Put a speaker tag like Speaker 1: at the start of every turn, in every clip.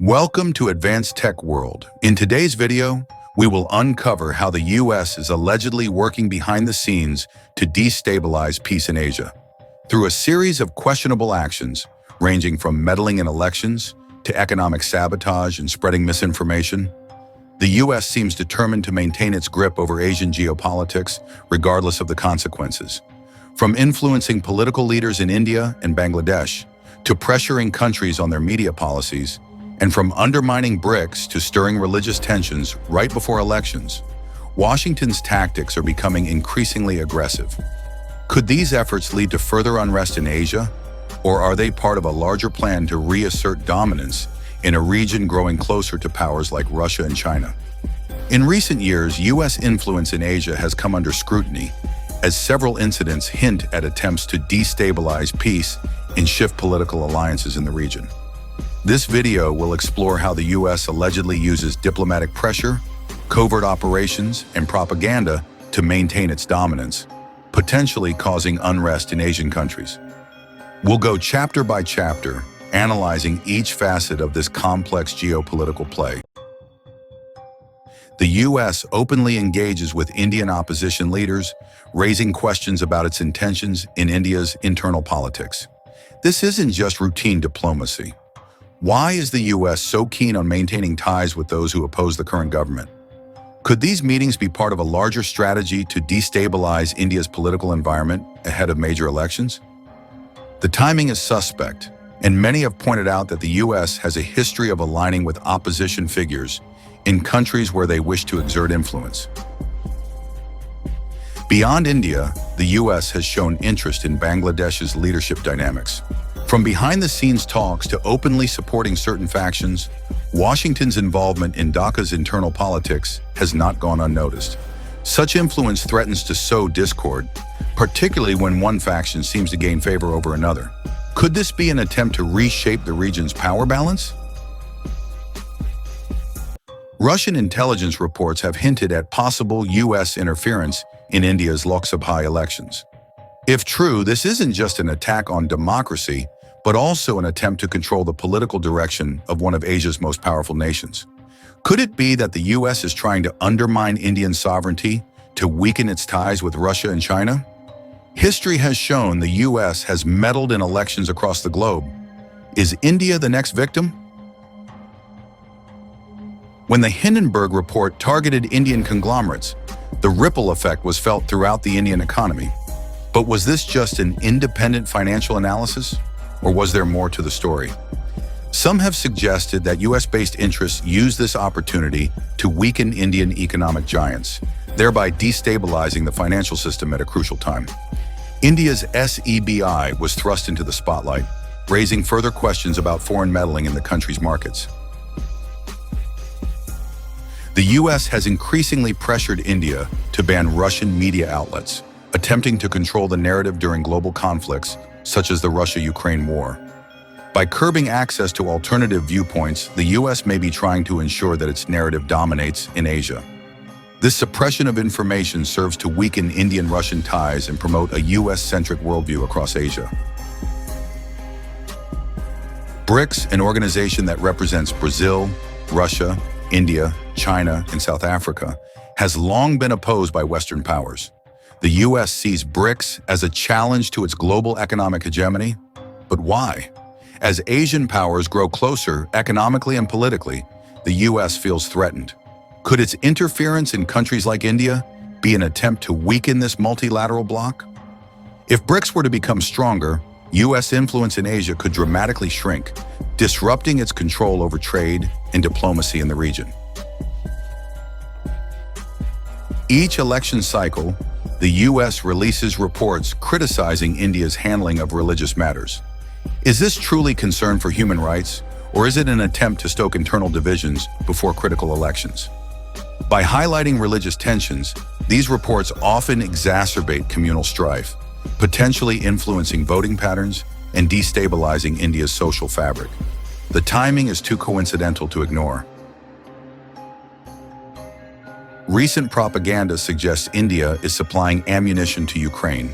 Speaker 1: Welcome to Advanced Tech World. In today's video, we will uncover how the US is allegedly working behind the scenes to destabilize peace in Asia. Through a series of questionable actions, ranging from meddling in elections to economic sabotage and spreading misinformation, the US seems determined to maintain its grip over Asian geopolitics, regardless of the consequences. From influencing political leaders in India and Bangladesh, to pressuring countries on their media policies, and from undermining BRICS to stirring religious tensions right before elections, Washington's tactics are becoming increasingly aggressive. Could these efforts lead to further unrest in Asia, or are they part of a larger plan to reassert dominance in a region growing closer to powers like Russia and China? In recent years, US influence in Asia has come under scrutiny, as several incidents hint at attempts to destabilize peace and shift political alliances in the region. This video will explore how the US allegedly uses diplomatic pressure, covert operations, and propaganda to maintain its dominance, potentially causing unrest in Asian countries. We'll go chapter by chapter, analyzing each facet of this complex geopolitical play. The US openly engages with Indian opposition leaders, raising questions about its intentions in India's internal politics. This isn't just routine diplomacy. Why is the US so keen on maintaining ties with those who oppose the current government? Could these meetings be part of a larger strategy to destabilize India's political environment ahead of major elections? The timing is suspect, and many have pointed out that the US has a history of aligning with opposition figures in countries where they wish to exert influence. Beyond India, the US has shown interest in Bangladesh's leadership dynamics. From behind-the-scenes talks to openly supporting certain factions, Washington's involvement in Dhaka's internal politics has not gone unnoticed. Such influence threatens to sow discord, particularly when one faction seems to gain favor over another. Could this be an attempt to reshape the region's power balance? Russian intelligence reports have hinted at possible US interference in India's Lok Sabha elections. If true, this isn't just an attack on democracy, but also an attempt to control the political direction of one of Asia's most powerful nations. Could it be that the US is trying to undermine Indian sovereignty to weaken its ties with Russia and China? History has shown the US has meddled in elections across the globe. Is India the next victim? When the Hindenburg Report targeted Indian conglomerates, the ripple effect was felt throughout the Indian economy. But was this just an independent financial analysis? Or was there more to the story? Some have suggested that US-based interests used this opportunity to weaken Indian economic giants, thereby destabilizing the financial system at a crucial time. India's SEBI was thrust into the spotlight, raising further questions about foreign meddling in the country's markets. The US has increasingly pressured India to ban Russian media outlets, attempting to control the narrative during global conflicts such as the Russia-Ukraine war. By curbing access to alternative viewpoints, the US may be trying to ensure that its narrative dominates in Asia. This suppression of information serves to weaken Indian-Russian ties and promote a US-centric worldview across Asia. BRICS, an organization that represents Brazil, Russia, India, China, and South Africa, has long been opposed by Western powers. The US sees BRICS as a challenge to its global economic hegemony. But why? As Asian powers grow closer economically and politically, the US feels threatened. Could its interference in countries like India be an attempt to weaken this multilateral bloc? If BRICS were to become stronger, US influence in Asia could dramatically shrink, disrupting its control over trade and diplomacy in the region. Each election cycle, the US releases reports criticizing India's handling of religious matters. Is this truly concern for human rights, or is it an attempt to stoke internal divisions before critical elections? By highlighting religious tensions, these reports often exacerbate communal strife, potentially influencing voting patterns and destabilizing India's social fabric. The timing is too coincidental to ignore. Recent propaganda suggests India is supplying ammunition to Ukraine,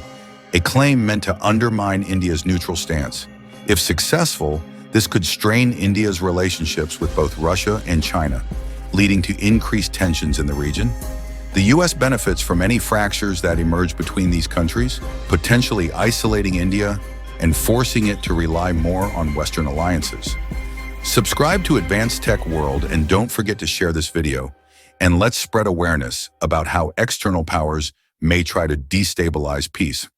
Speaker 1: a claim meant to undermine India's neutral stance. If successful, This could strain India's relationships with both Russia and China, leading to increased tensions in the region. The U.S. benefits from any fractures that emerge between these countries, potentially isolating India and forcing it to rely more on Western alliances. Subscribe to Advanced Tech World and don't forget to share this video, and let's spread awareness about how external powers may try to destabilize peace.